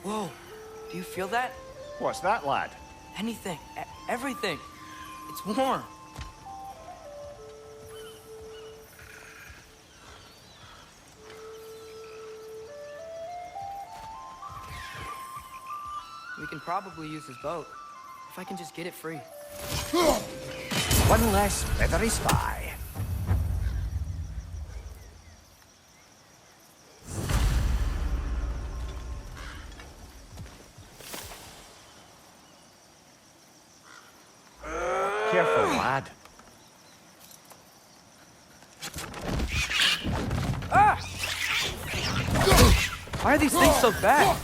Whoa, do you feel that? What's that, lad? Anything, everything. It's warm. We can probably use his boat, if I can just get it free. One less feathery spy. Careful, lad. Ah! Why are these things so bad?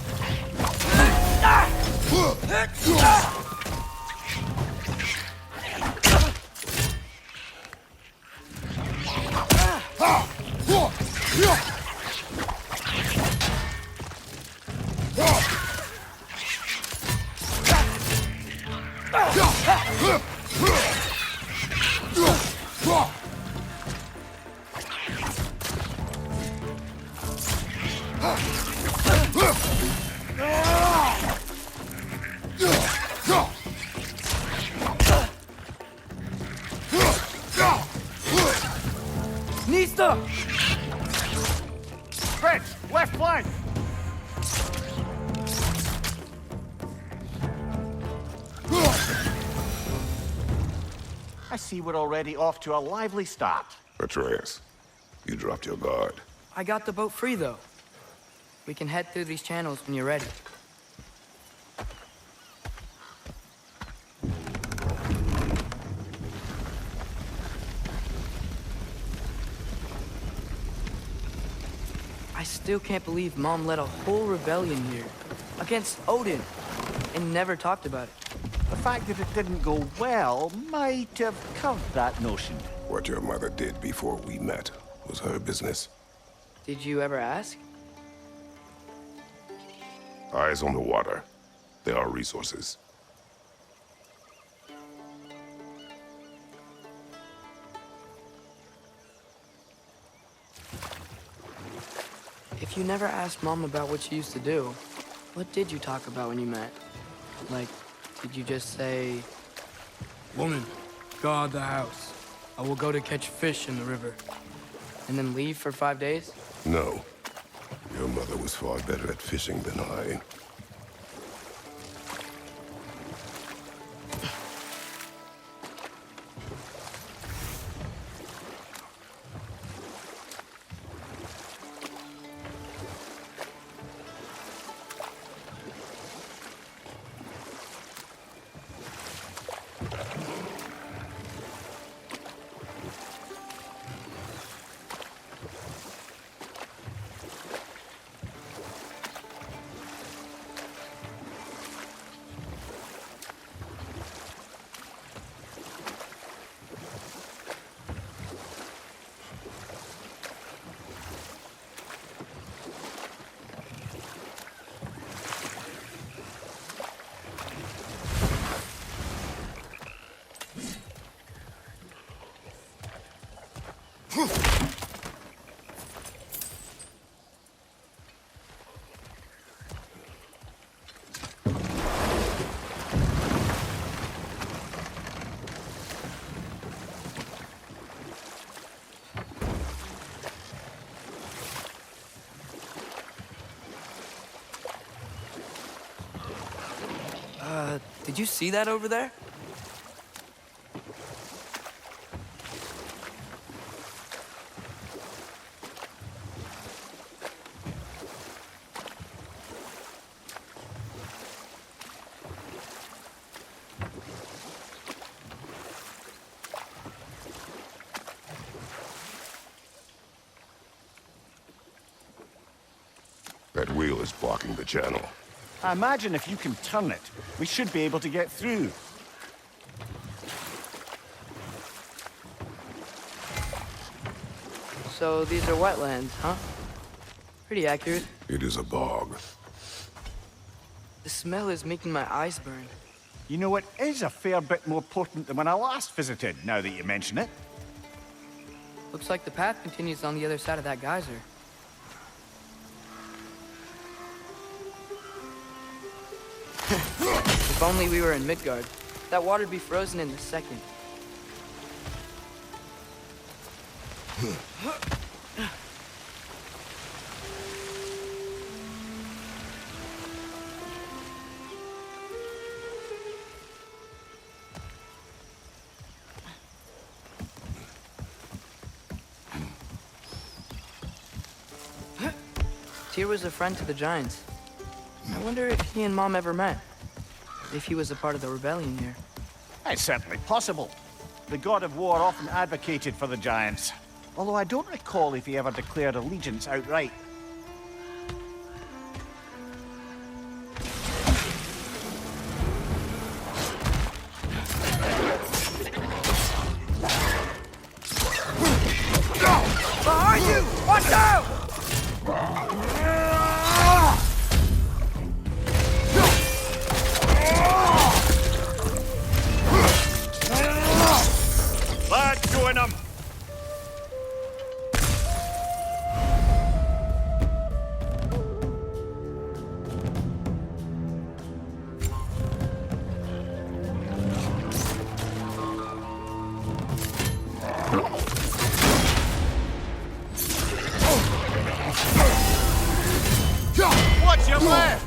Fritz, left flank! I see we're already off to a lively start. Atreus, you dropped your guard. I got the boat free, though. We can head through these channels when you're ready. I still can't believe Mom led a whole rebellion here against Odin and never talked about it. The fact that it didn't go well might have curved that notion. What your mother did before we met was her business. Did you ever ask? Eyes on the water. There are resources. If you never asked Mom about what she used to do, what did you talk about when you met? Like, did you just say, "Woman, guard the house. I will go to catch fish in the river," and then leave for 5 days? No. Your mother was far better at fishing than I. Did you see that over there? That wheel is blocking the channel. I imagine if you can turn it, we should be able to get through. So these are wetlands, huh? Pretty accurate. It is a bog. The smell is making my eyes burn. You know, it is a fair bit more potent than when I last visited, now that you mention it. Looks like the path continues on the other side of that geyser. If only we were in Midgard. That water'd be frozen in a second. Tyr was a friend to the Giants. I wonder if he and Mom ever met. If he was a part of the rebellion here. It's certainly possible. The god of war often advocated for the giants. Although I don't recall if he ever declared allegiance outright. Behind you! Watch out! Lads, join him! Watch your left!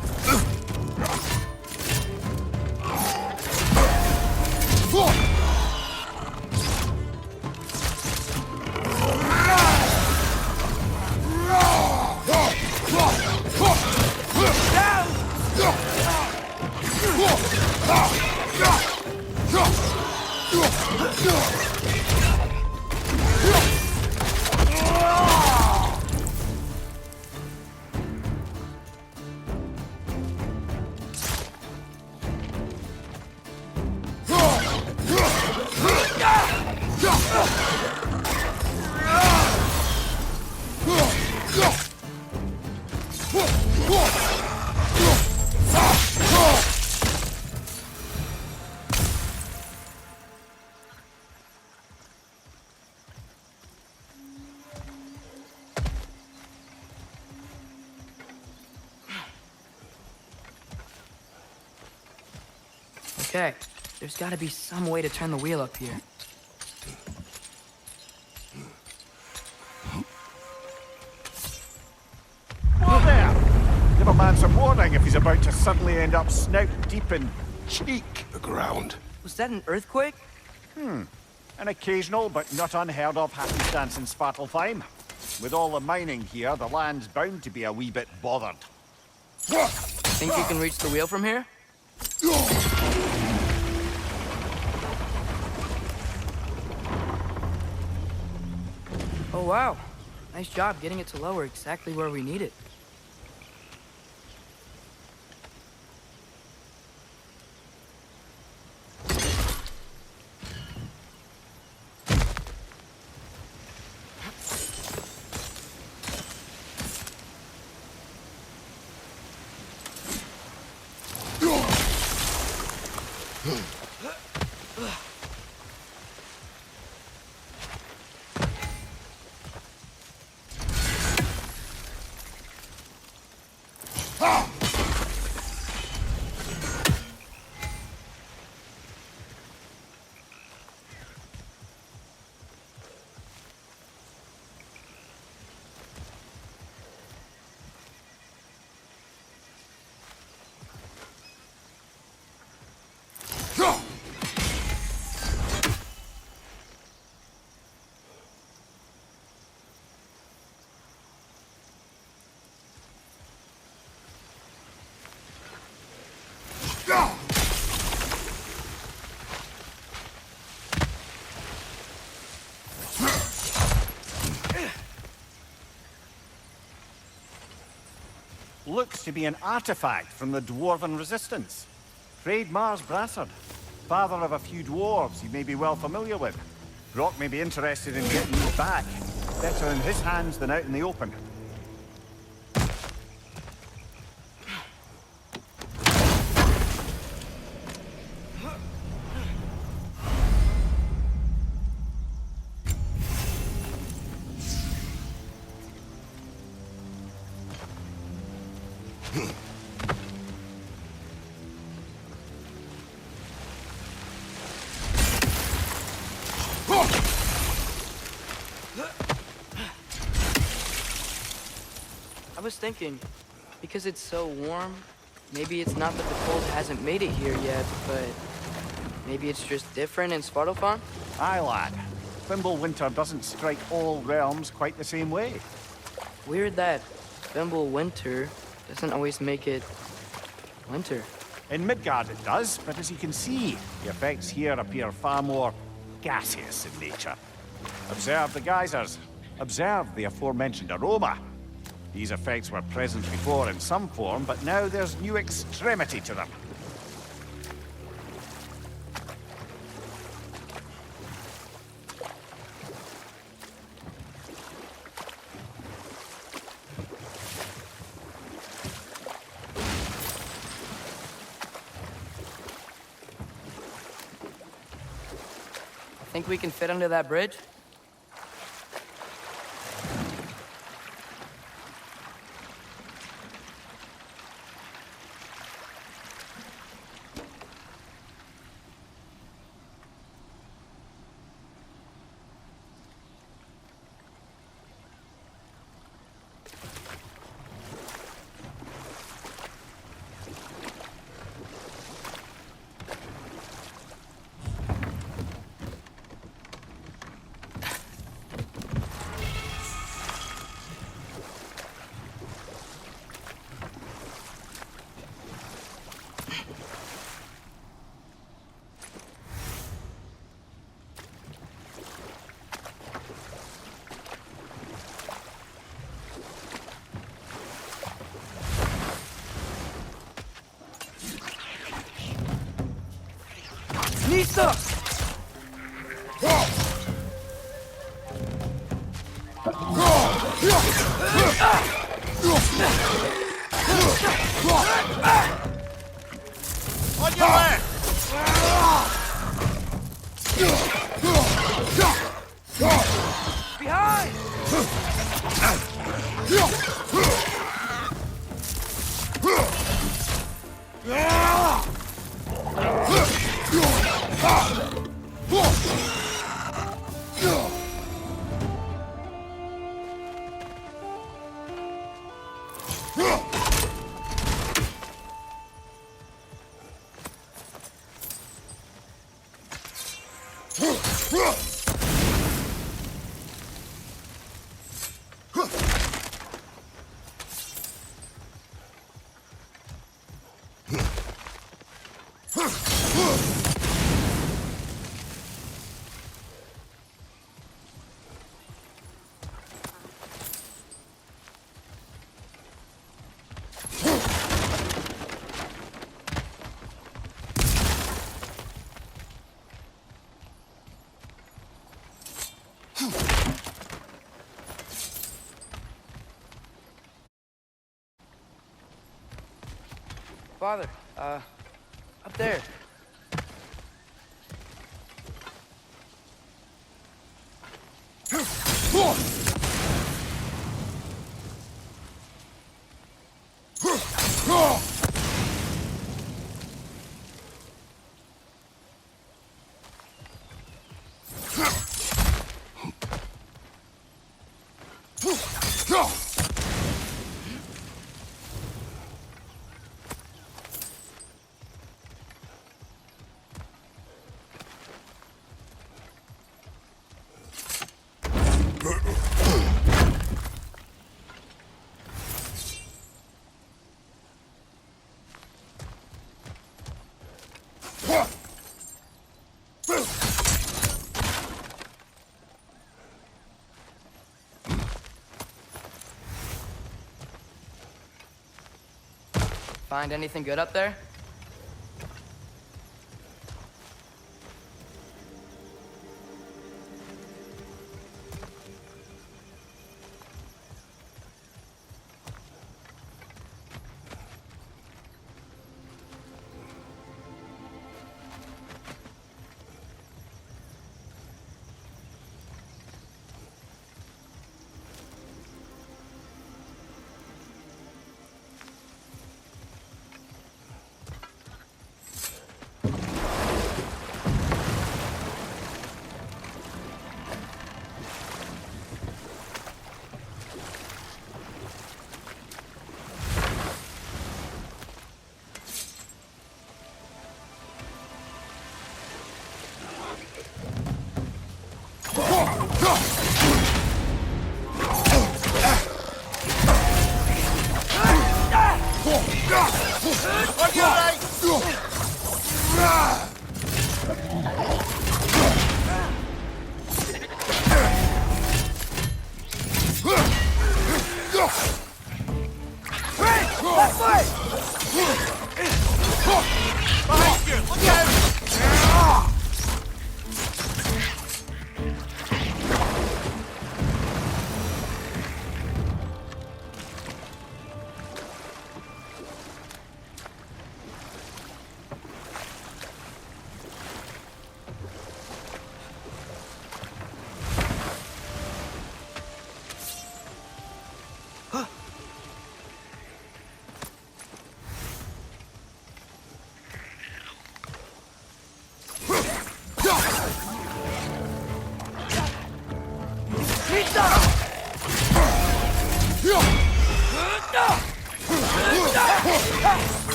Okay, there's gotta be some way to turn the wheel up here. Whoa there! Give a man some warning if he's about to suddenly end up snout deep in cheek. The ground. Was that an earthquake? An occasional but not unheard of happenstance in Svartalfheim. With all the mining here, the land's bound to be a wee bit bothered. Think you can reach the wheel from here? Oh wow, nice job getting it to lower exactly where we need it. Looks to be an artifact from the Dwarven resistance. Mars Brassard, father of a few dwarves you may be well familiar with. Brok may be interested in getting these back. Better in his hands than out in the open. was thinking, because it's so warm, maybe it's not that the cold hasn't made it here yet, but maybe it's just different in Svartalfheim? Aye, lad. Thimble winter doesn't strike all realms quite the same way. Weird that Thimble winter doesn't always make it winter. In Midgard it does, but as you can see, the effects here appear far more gaseous in nature. Observe the geysers. Observe the aforementioned aroma. These effects were present before in some form, but now there's new extremity to them. Think we can fit under that bridge? Nista! On your left! Behind! Father, up there. Find anything good up there?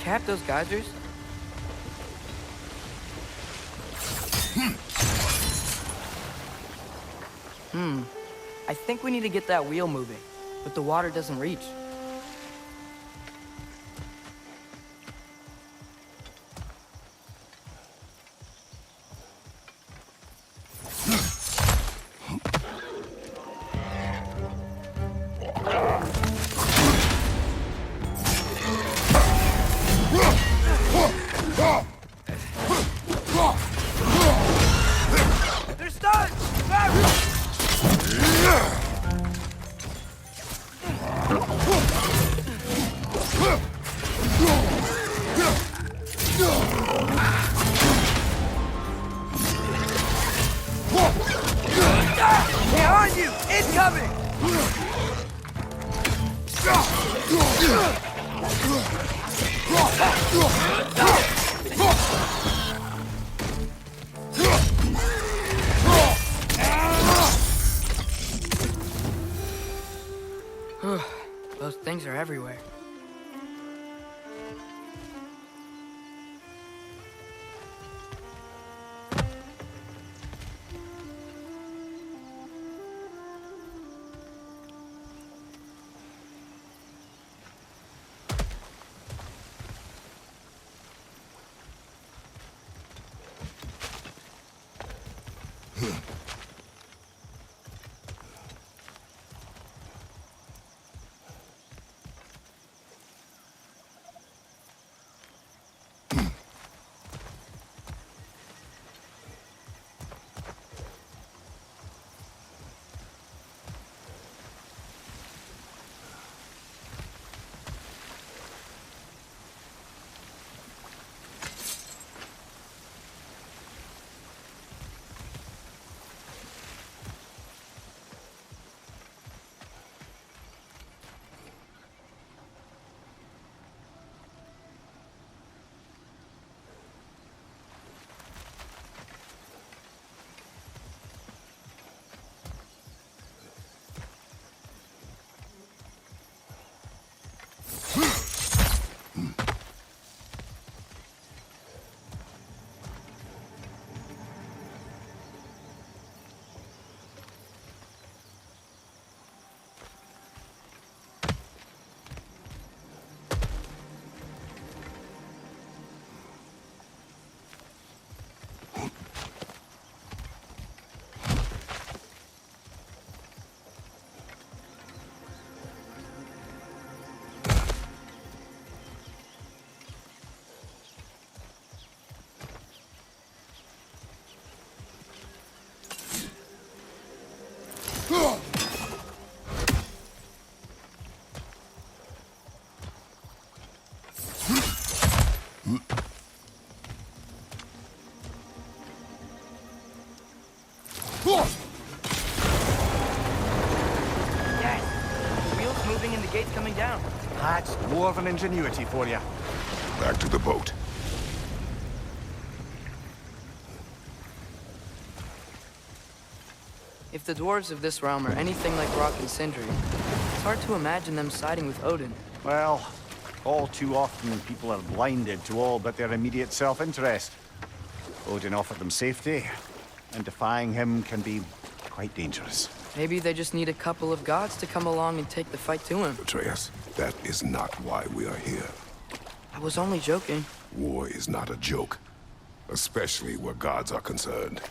cap those geysers? I think we need to get that wheel moving, but the water doesn't reach. They're stunned! Behind you! Incoming! Those things are everywhere. Yes! The wheel's moving and the gate's coming down. That's dwarven ingenuity for you. Back to the boat. If the dwarves of this realm are anything like Brok and Sindri, it's hard to imagine them siding with Odin. Well, all too often people are blinded to all but their immediate self-interest. Odin offered them safety, and defying him can be quite dangerous. Maybe they just need a couple of gods to come along and take the fight to him. Atreus, that is not why we are here. I was only joking. War is not a joke, especially where gods are concerned.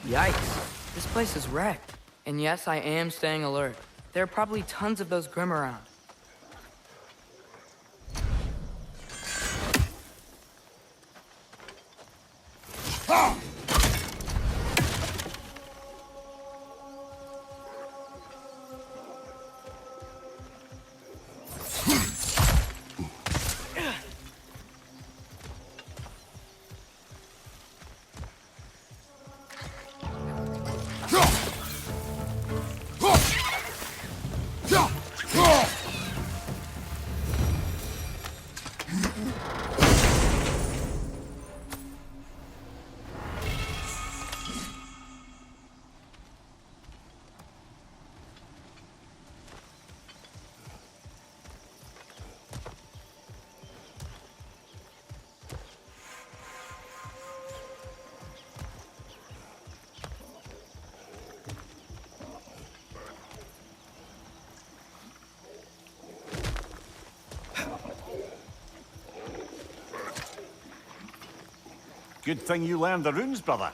Yikes. This place is wrecked. And yes, I am staying alert. There are probably tons of those Grim around. Good thing you learned the runes, brother.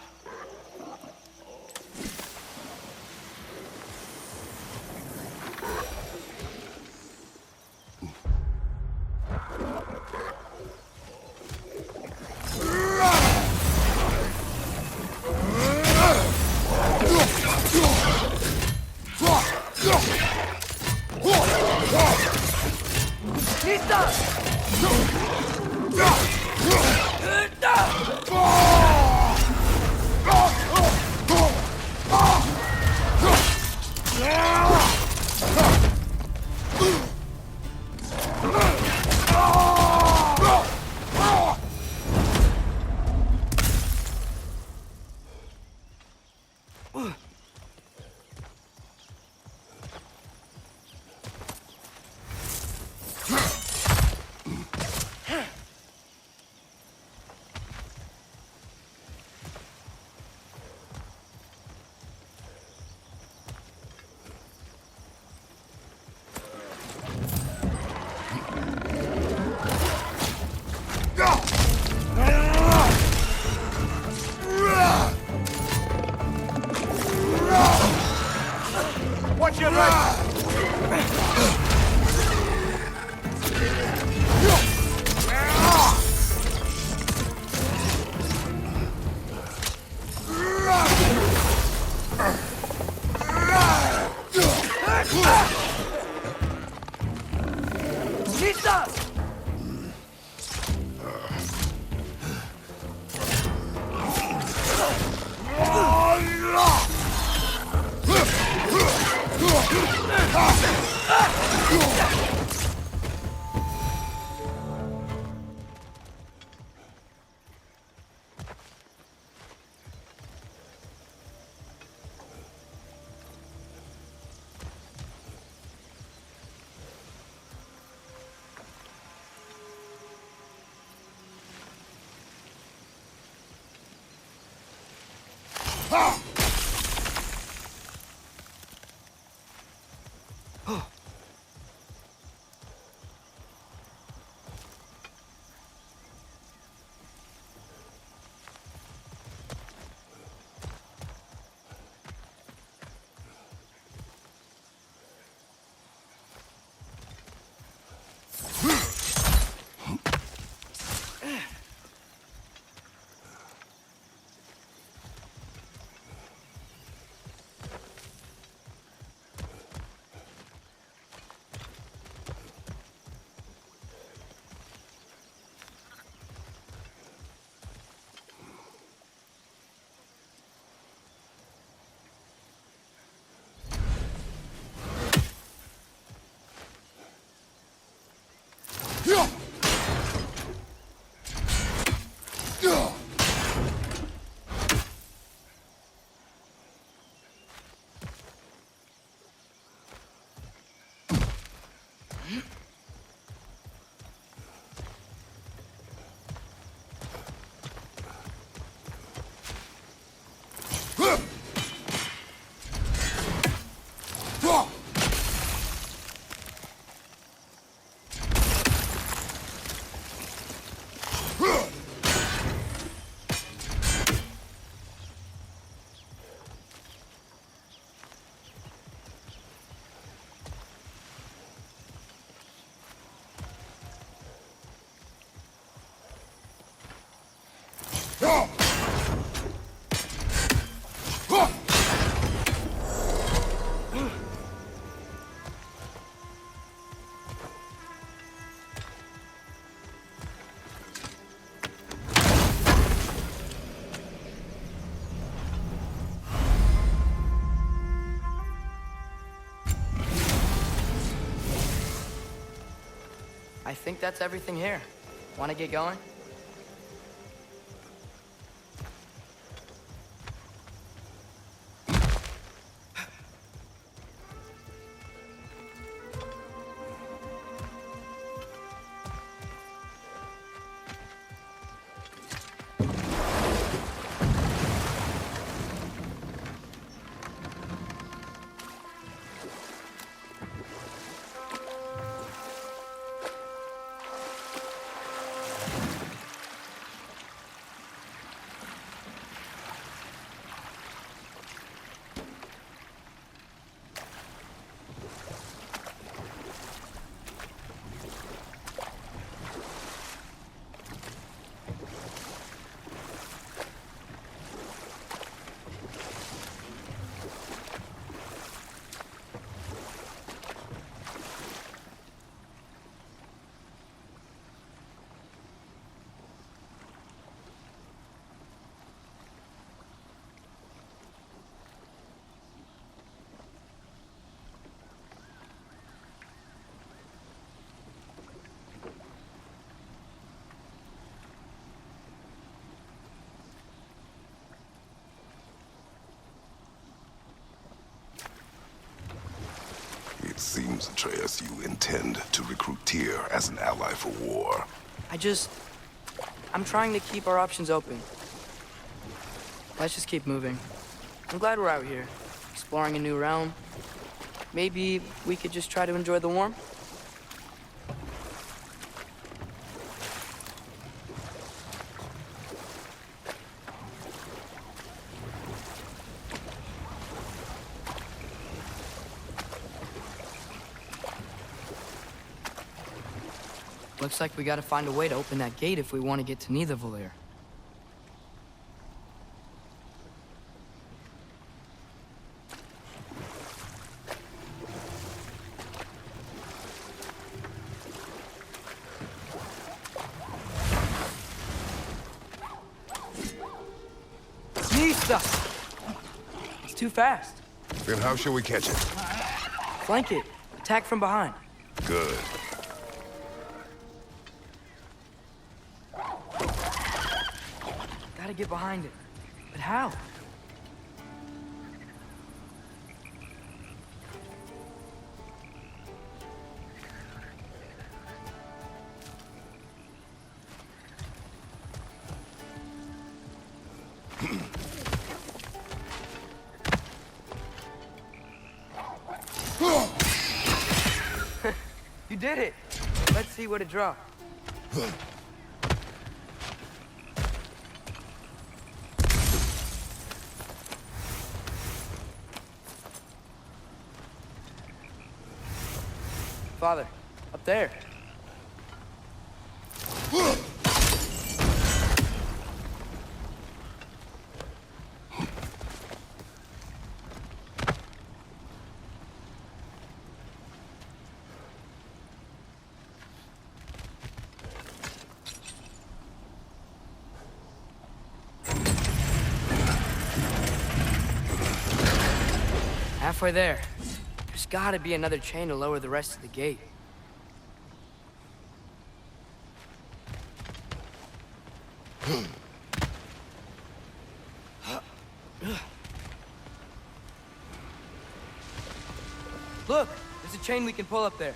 Watch your right! I think that's everything here. Want to get going? It seems, Atreus, you intend to recruit Tyr as an ally for war. I'm trying to keep our options open. Let's just keep moving. I'm glad we're out here, exploring a new realm. Maybe we could just try to enjoy the warmth? Looks like we gotta find a way to open that gate if we want to get to Nidavellir. Nista! It's too fast. Then how shall we catch it? Flank it. Attack from behind. Good. Gotta get behind it. But how? You did it! Let's see what it dropped. Father, up there. Halfway there. There's gotta be another chain to lower the rest of the gate. Look! There's a chain we can pull up there.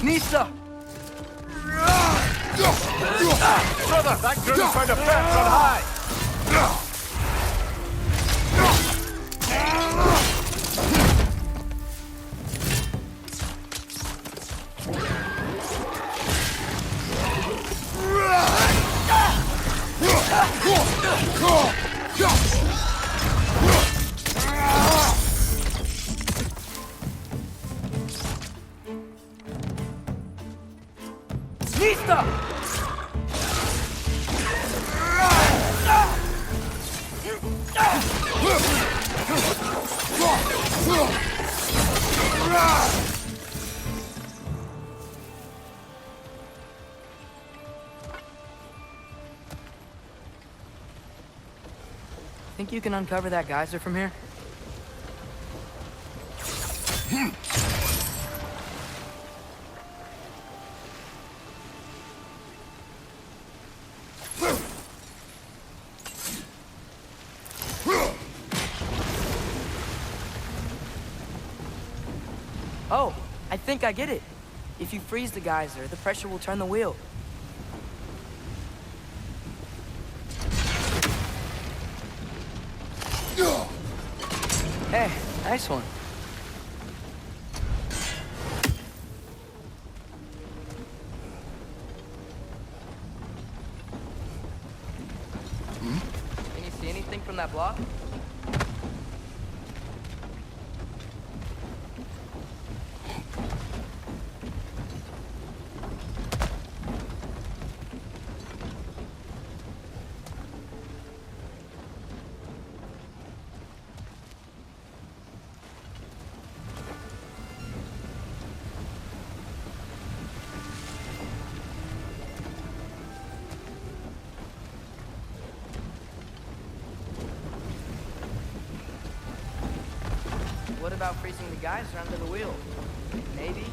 Nisa! Brother, that groom's found a perch on high! Ballista! Think you can uncover that geyser from here? Oh, I think I get it. If you freeze the geyser, the pressure will turn the wheel. Hey, nice one. Can you see anything from that block? What about freezing the geyser under the wheel? Maybe?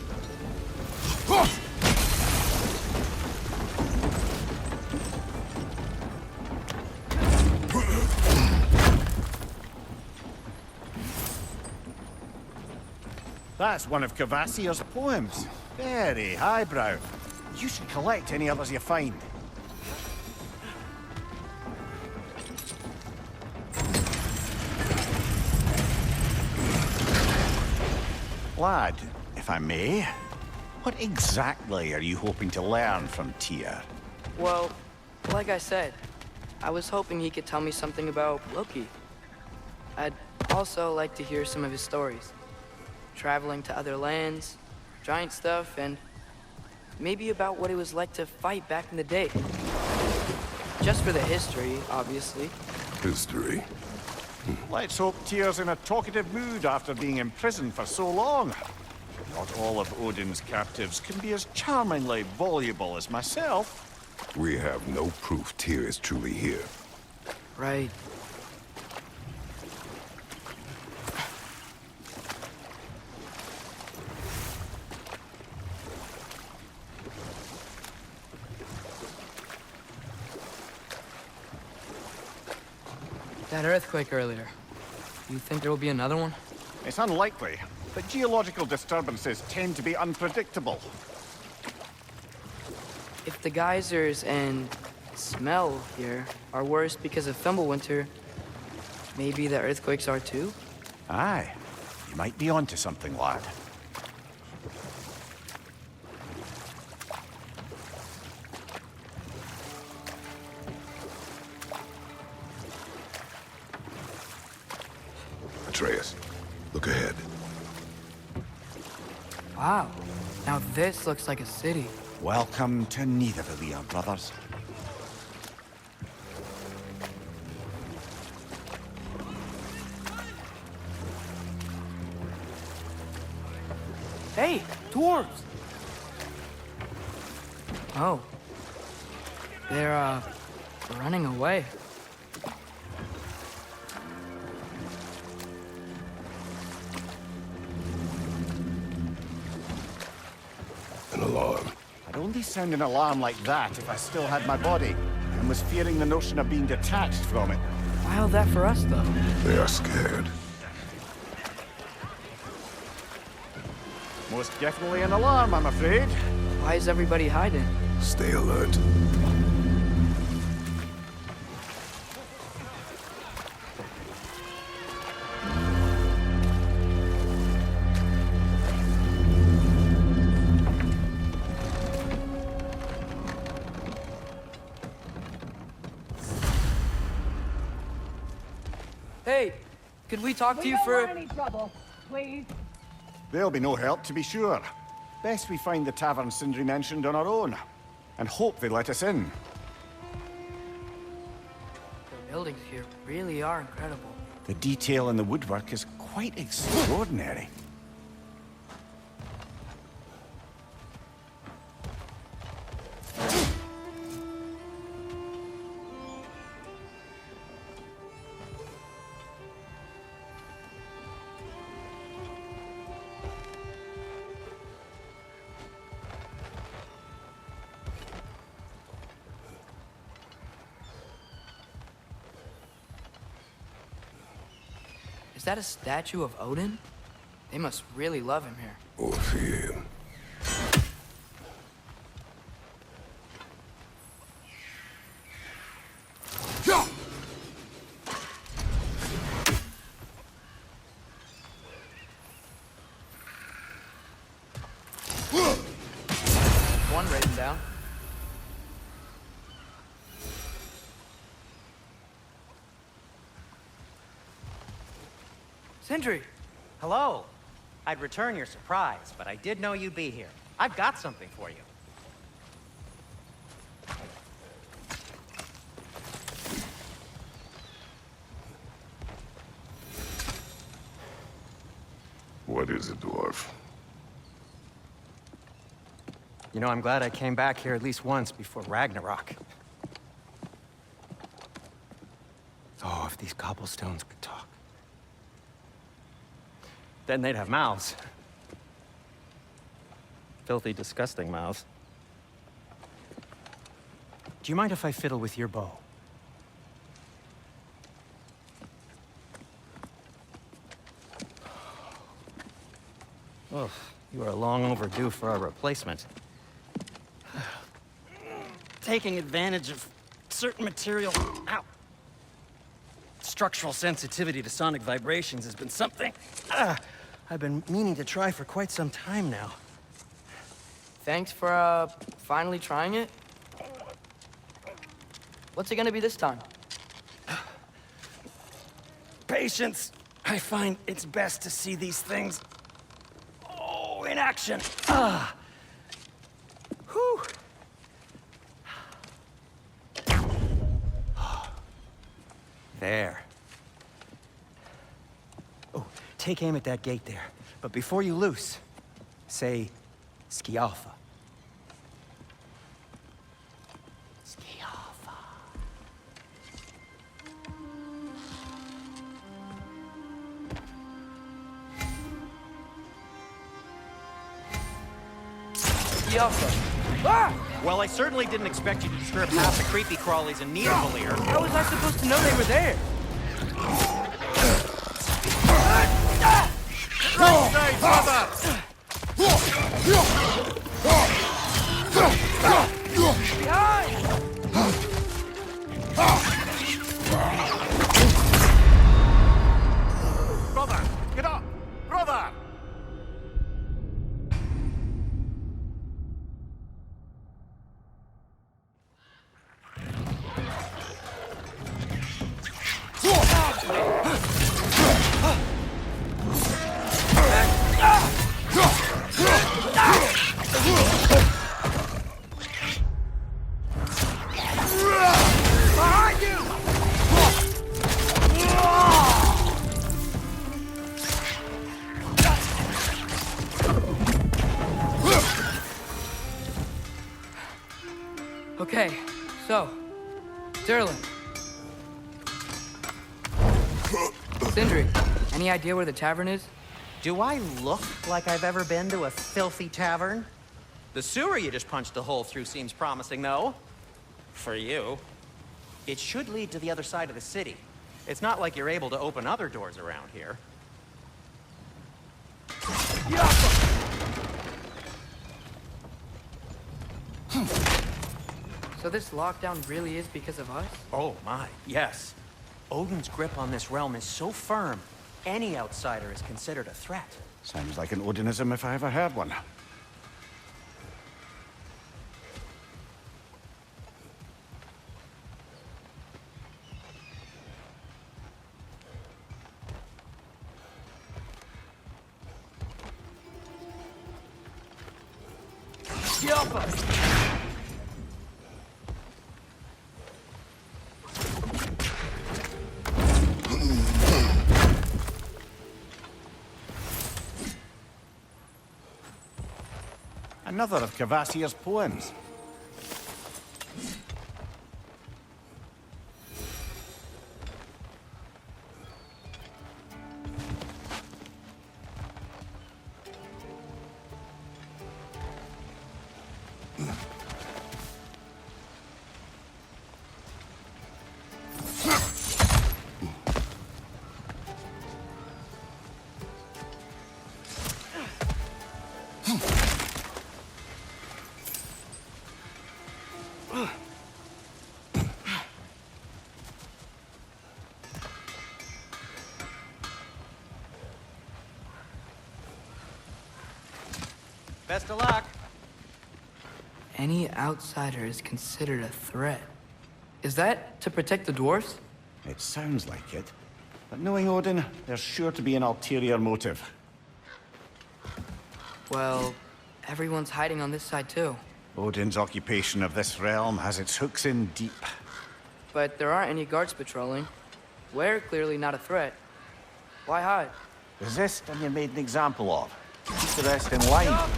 That's one of Kvasir's poems. Very highbrow. You should collect any others you find. Lad, if I may, what exactly are you hoping to learn from Tyr? Well, like I said, I was hoping he could tell me something about Loki. I'd also like to hear some of his stories. Traveling to other lands, giant stuff, and maybe about what it was like to fight back in the day. Just for the history, obviously. History. Let's hope Tyr's in a talkative mood after being imprisoned for so long. Not all of Odin's captives can be as charmingly voluble as myself. We have no proof Tyr is truly here. Right. That earthquake earlier. You think there will be another one? It's unlikely, but geological disturbances tend to be unpredictable. If the geysers and smell here are worse because of Fimbulwinter, maybe the earthquakes are too? Aye, you might be onto something, lad. Atreus, look ahead. Wow. Now this looks like a city. Welcome to Nidavellir, brothers. Hey, dwarves! Oh. They're, running away. An alarm. I'd only sound an alarm like that if I still had my body, and was fearing the notion of being detached from it. Why all that for us, though? They are scared. Most definitely an alarm, I'm afraid. Why is everybody hiding? Stay alert. Hey, could we talk to you We for... don't want any trouble, please. There'll be no help, to be sure. Best we find the tavern Sindri mentioned on our own. and hope they let us in. The buildings here really are incredible. The detail in the woodwork is quite extraordinary. Is that a statue of Odin? They must really love him here. Or fear him. One written down. Sindri! Hello. I'd return your surprise, but I did know you'd be here. I've got something for you. What is it, Dwarf? You know, I'm glad I came back here at least once before Ragnarok. Oh, if these cobblestones could talk. Then they'd have mouths. Filthy, disgusting mouths. Do you mind if I fiddle with your bow? Oh, you are long overdue for a replacement. Taking advantage of certain material. Ow. Structural sensitivity to sonic vibrations has been something I've been meaning to try for quite some time now. Thanks for, finally trying it. What's it gonna be this time? Patience. I find it's best to see these things, in action. Whew. There. Oh, take aim at that gate there. But before you loose, say, Skialfa. Skialfa. Yelfa. Ah! Well, I certainly didn't expect you to disturb half the creepy crawlies in Nidavellir. How was I supposed to know they were there? Right side, brother! Behind! Brother, get up! Brother! Behind you! Okay, so, Durlin. Sindri, any idea where the tavern is? Do I look like I've ever been to a filthy tavern? The sewer you just punched a hole through seems promising, though. For you. It should lead to the other side of the city. It's not like you're able to open other doors around here. So this lockdown really is because of us? Oh my, yes. Odin's grip on this realm is so firm, any outsider is considered a threat. Sounds like an Odinism if I ever heard one. Another of Kvasir's poems. Best of luck. Any outsider is considered a threat. Is that to protect the dwarves? It sounds like it. But knowing Odin, there's sure to be an ulterior motive. Well, everyone's hiding on this side too. Odin's occupation of this realm has its hooks in deep. But there aren't any guards patrolling. We're clearly not a threat. Why hide? Resist and you're made an example of. Keep the rest in line.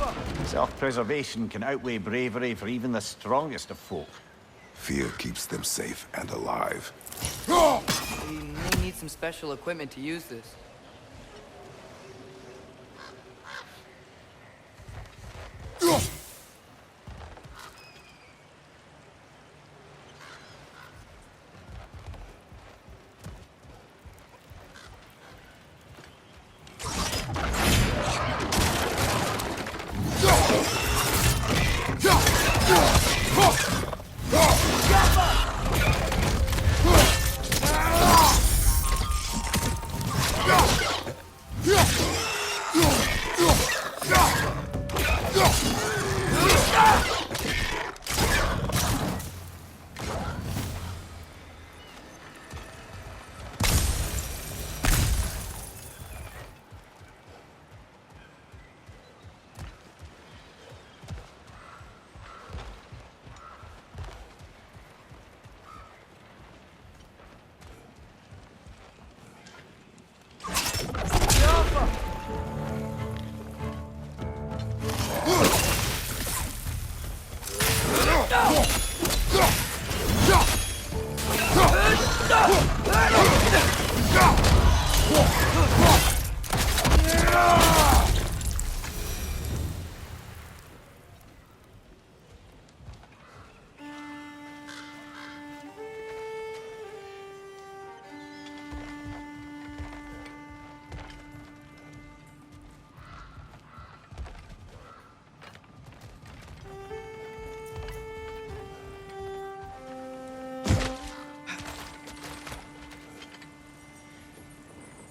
Self-preservation can outweigh bravery for even the strongest of folk. Fear keeps them safe and alive. We may need some special equipment to use this.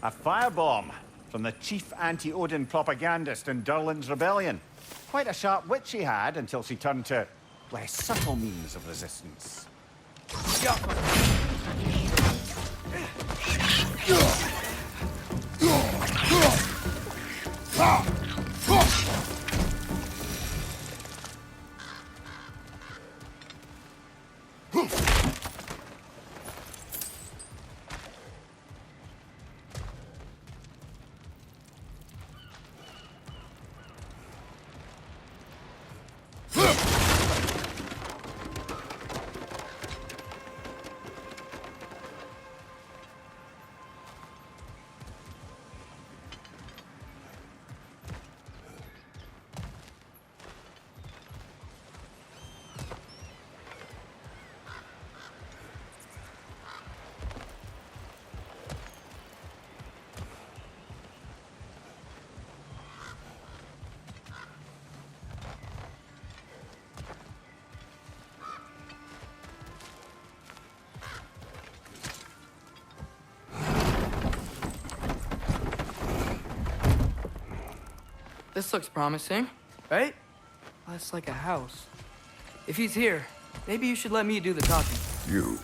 A firebomb from the chief anti-Odin propagandist in Durlin's rebellion. Quite a sharp wit she had until she turned to less subtle means of resistance. This looks promising, right? That's like a house. If he's here, maybe you should let me do the talking. You.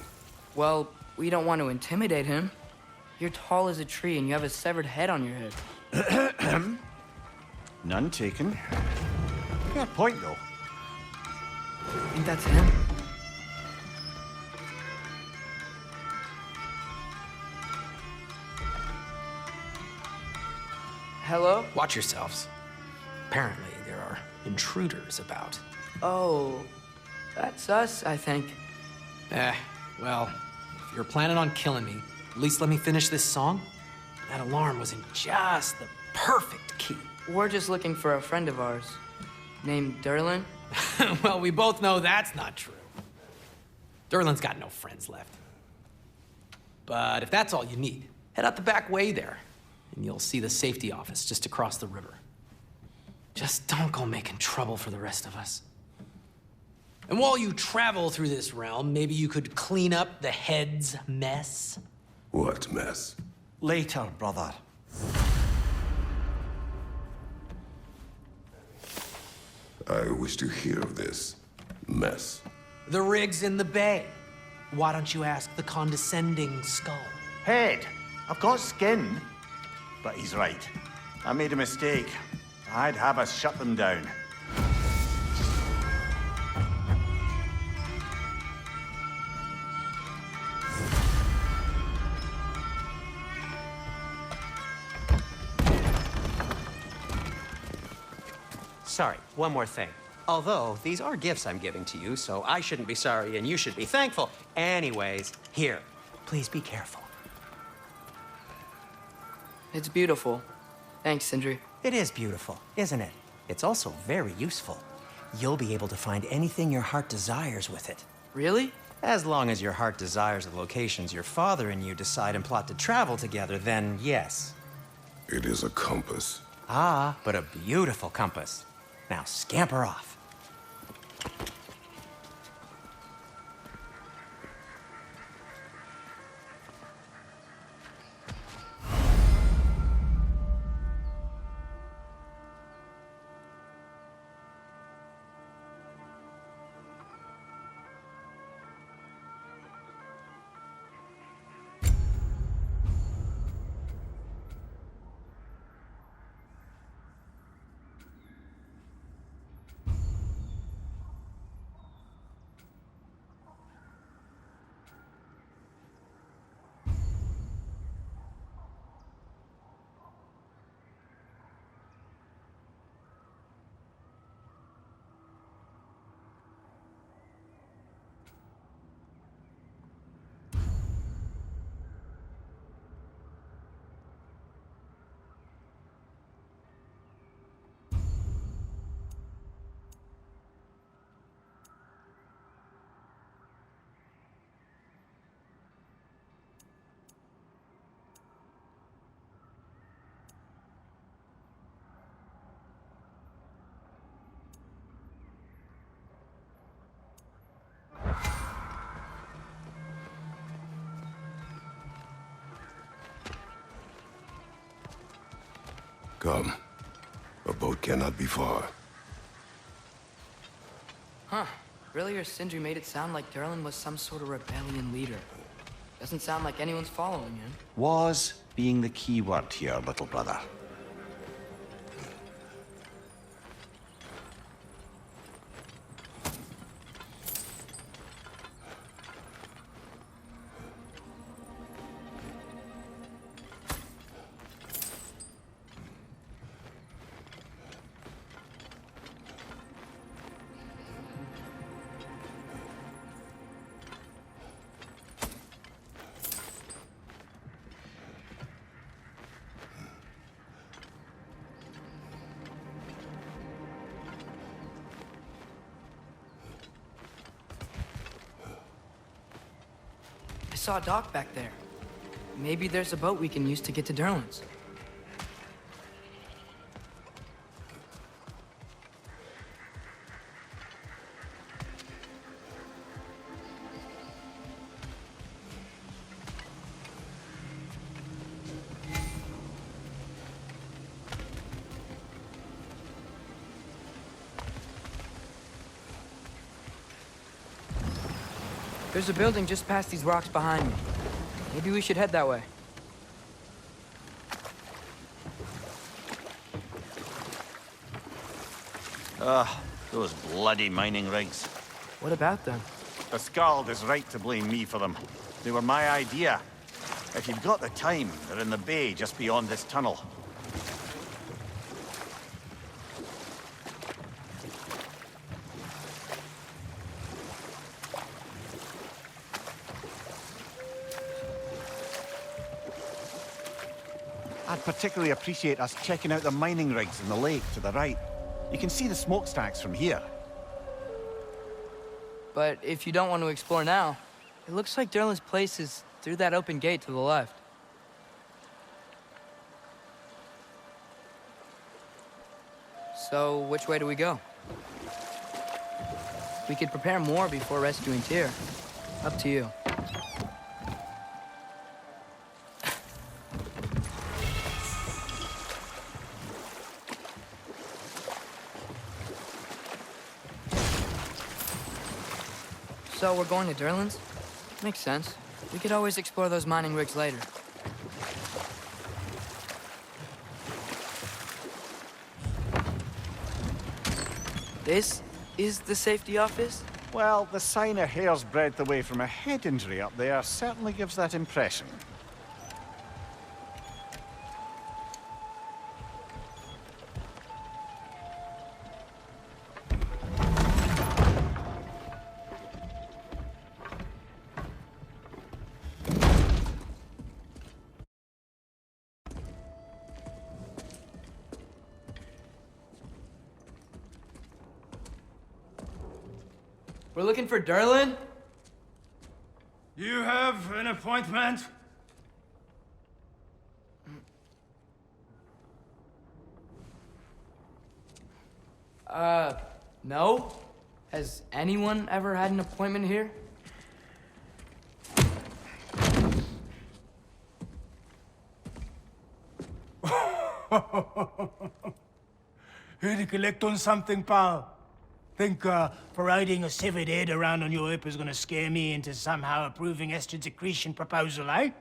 Well, we don't want to intimidate him. You're tall as a tree and you have a severed head on your head. None taken. Fair point, though. Think that's him? Hello? Watch yourselves. Apparently, there are intruders about. Oh, that's us, I think. Well, if you're planning on killing me, at least let me finish this song. That alarm was in just the perfect key. We're just looking for a friend of ours, named Durlin. Well, we both know that's not true. Durlin's got no friends left. But if that's all you need, head out the back way there, and you'll see the safety office just across the river. Just don't go making trouble for the rest of us. And while you travel through this realm, maybe you could clean up the head's mess? What mess? Later, brother. I wish to hear of this mess. The rig's in the bay. Why don't you ask the condescending skull? Head, I've got skin. But he's right. I made a mistake. I'd have us shut them down. Sorry, one more thing. Although, these are gifts I'm giving to you, so I shouldn't be sorry and you should be thankful. Anyways, here, please be careful. It's beautiful. Thanks, Sindri. It is beautiful, isn't it? It's also very useful. You'll be able to find anything your heart desires with it. Really? As long as your heart desires the locations your father and you decide and plot to travel together, then yes. It is a compass. Ah, but a beautiful compass. Now scamper off. Come. A boat cannot be far. Huh. Earlier, Sindri made it sound like Durlin was some sort of rebellion leader. Doesn't sound like anyone's following him. Was being the key word here, little brother. I saw a dock back there. Maybe there's a boat we can use to get to Durlin's. There's a building just past these rocks behind me. Maybe we should head that way. Those bloody mining rigs. What about them? The Skald is right to blame me for them. They were my idea. If you've got the time, they're in the bay just beyond this tunnel. I'd particularly appreciate us checking out the mining rigs in the lake to the right. You can see the smokestacks from here. But if you don't want to explore now, it looks like Durlin's place is through that open gate to the left. So, which way do we go? We could prepare more before rescuing Tyr. Up to you. So we're going to Durlin's? Makes sense. We could always explore those mining rigs later. This is the safety office? Well, the sign a hair's breadth away from a head injury up there certainly gives that impression. We're looking for Durlin? You have an appointment? No. Has anyone ever had an appointment here? Here to collect on something, pal? Think, parading a severed head around on your hip is gonna scare me into somehow approving Estrid's accretion proposal, eh?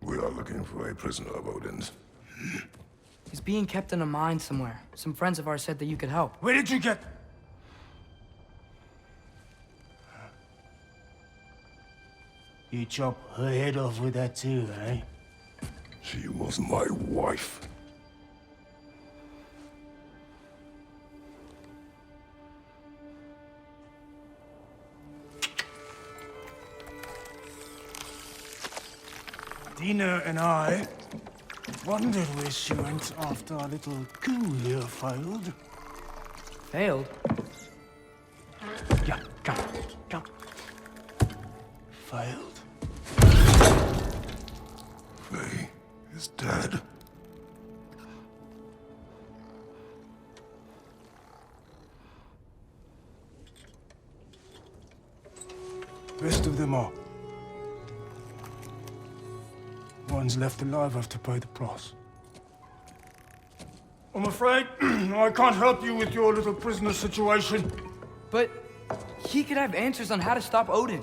We are looking for a prisoner of Odin's. He's being kept in a mine somewhere. Some friends of ours said that you could help. Where did you get... You chop her head off with that too, eh? She was my wife. Dina and I wondered where she went after our little coup here failed. Failed? Yeah, come. Failed. Faye is dead. Rest of them are. Ones left alive have to pay the price. I'm afraid I can't help you with your little prisoner situation. But he could have answers on how to stop Odin.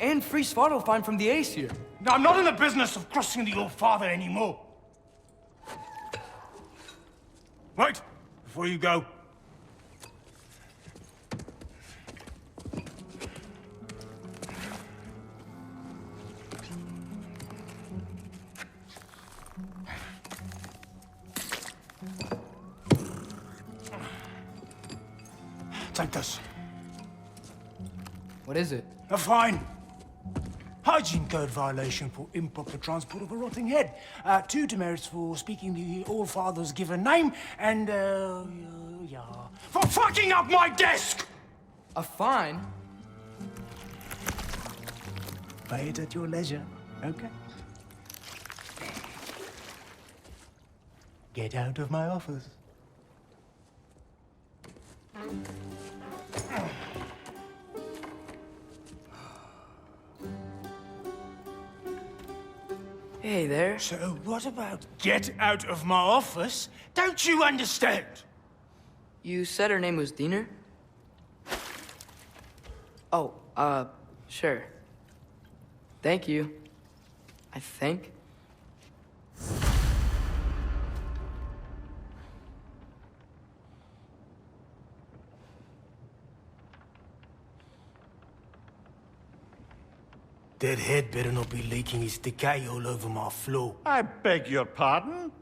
And free Svartalfheim from the Aesir. Now, I'm not in the business of crossing the old father anymore. Wait, before you go. Take this. What is it? A fine. Hygiene code violation for improper transport of a rotting head. 2 demerits for speaking the All-Father's given name, and, yeah. For fucking up my desk! A fine? Pay it at your leisure, okay? Get out of my office. Hey there. So what about get out of my office? Don't you understand? You said her name was Diener? Oh, sure. Thank you. I think. That head better not be leaking his decay all over my floor. I beg your pardon?